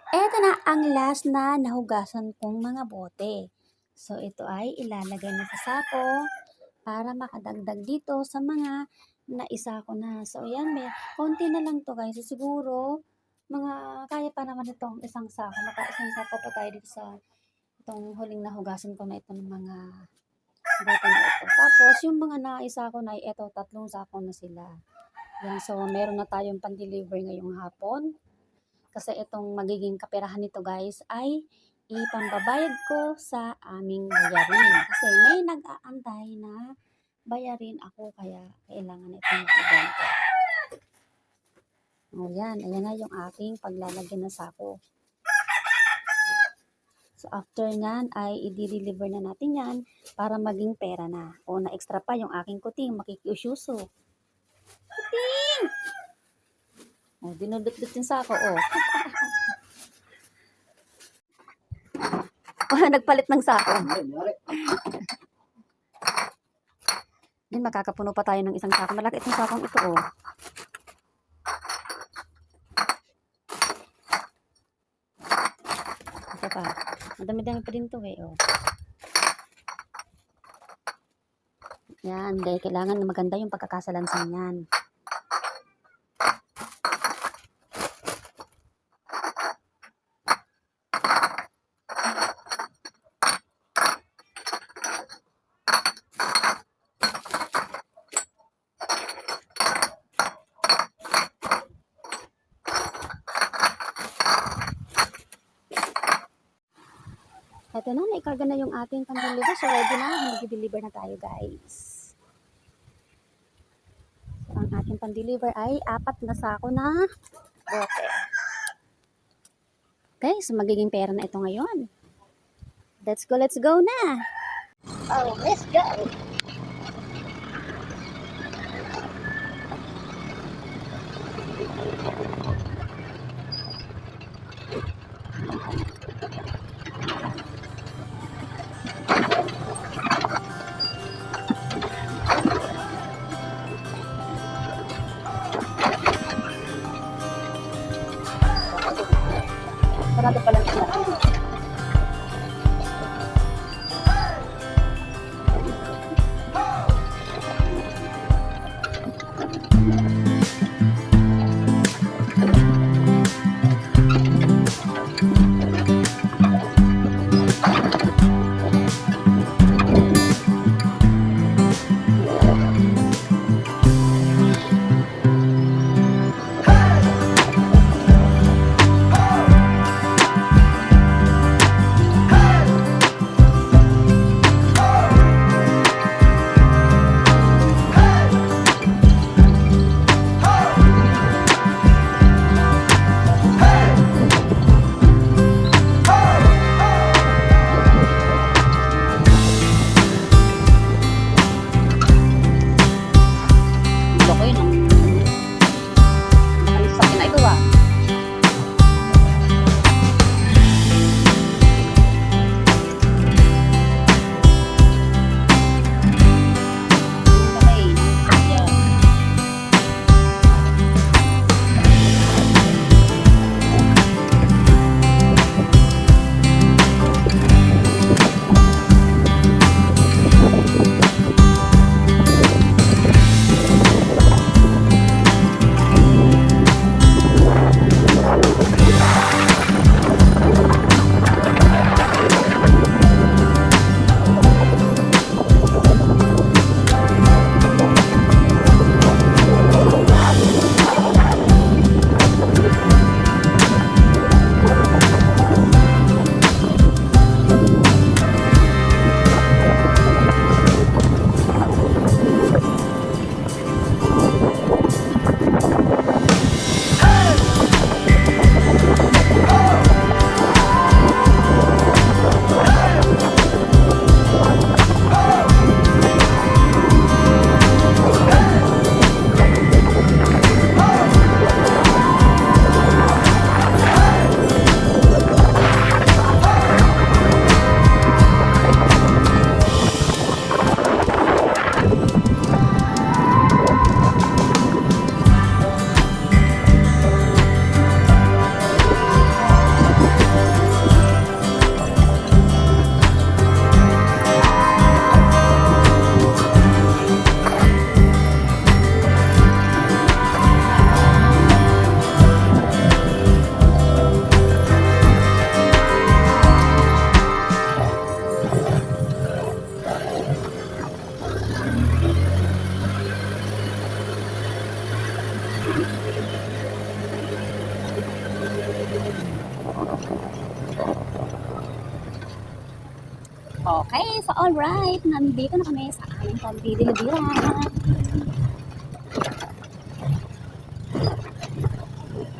Eto na ang last na nahugasan kong mga bote. So, ito ay ilalagay na sa sako para makadagdag dito sa mga naisa ko na. So, ayan, may konti na lang to guys. So, siguro, mga kaya pa naman itong isang sako. Maka-isang sako pa tayo dito sa itong huling nahugasan ko na ito ng mga bote na ito. Tapos, yung mga naisa ko na, ito, 3 sako na sila. Yan, so, meron na tayong pan-deliver ngayong hapon. Kasi itong magiging kaperahan nito guys ay ipambabayad ko sa aming bayarin. Kasi may nag-aantay na bayarin ako kaya kailangan itong ibenta. O yan, ayan na yung aking paglalagyan ng sako. So after nyan ay i-deliver na natin yan para maging pera na. O na-extra pa yung aking kuting makikiusyuso. Kuting! O dinudot-dot yung sako o. Nagpalit ng sako. Din makakapuno pa tayo ng isang sako. Malaki itong sakong ito oh. Ito pa. Madami-dami pa din to eh oh. Yan, dahil kailangan maganda yung pagkakasalansan yan. Ito na, naikarga na yung ating pang-deliver. So, ready na. Mag-deliver na tayo, guys. So, ang ating pang-deliver ay 4 na sako na bote. Okay, so magiging pera na ito ngayon. Let's go na! Oh, let's go! Sarado pala siya. Okay, so alright, nandito na kami sa aming pagdidilibiran.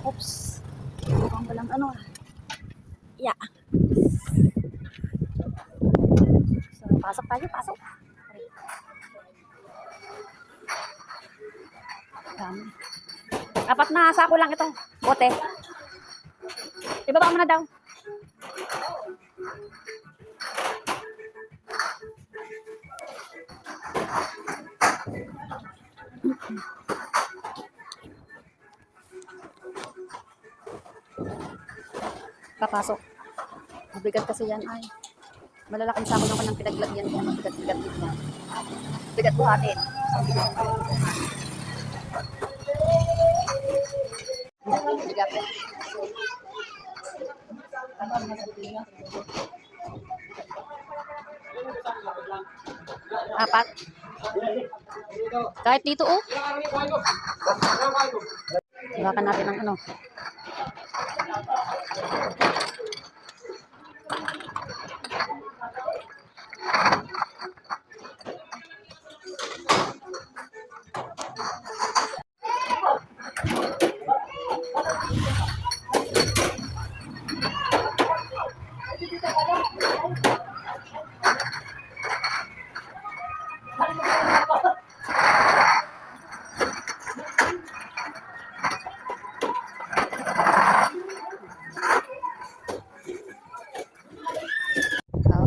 Oops, mukhang walang ano. Yeah. So, pasok tayo, pasok. Dami. Apat na sako lang ito, bote. Ibaba mo na daw. Papasok. Mabigat kasi yan ay. Malalaking sako ng kanyang pinaglagyan yan. Mabigat-bigat din yan. Bigat buhatin. Bigat. Apat. Kahit dito oh. Iwakan natin ang ano.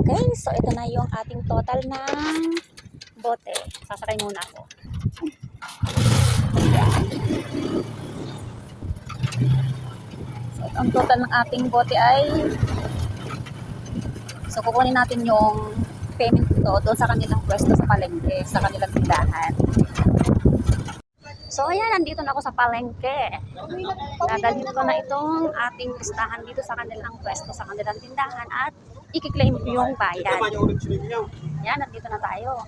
Okay, so ito na yung ating total ng bote. Sasakay muna ako. So, ang total ng ating bote ay so kukunin natin yung payment ko doon sa kanilang pwesto sa palengke, sa kanilang tindahan. So ayan, nandito na ako sa palengke. Dadalhin ko na itong ating listahan dito sa kanilang pwesto, sa kanilang tindahan at i-claim ko yung bayad. Yan, nandito na tayo.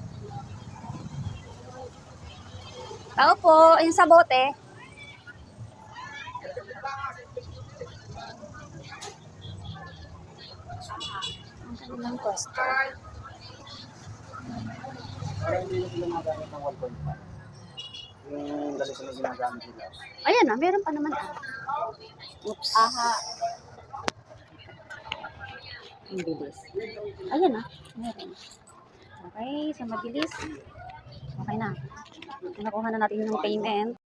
Tao po, yung sa bote. Ang kanilang pwesto. Para hindi na sila magamit ng 1.5. Yung dali sila ginagamit nila. Ayan na, meron pa naman. Oops. Aha. Ang bilis. Ayan na, meron. Okay, so mabilis. Okay na. Nakuha na natin yung payment.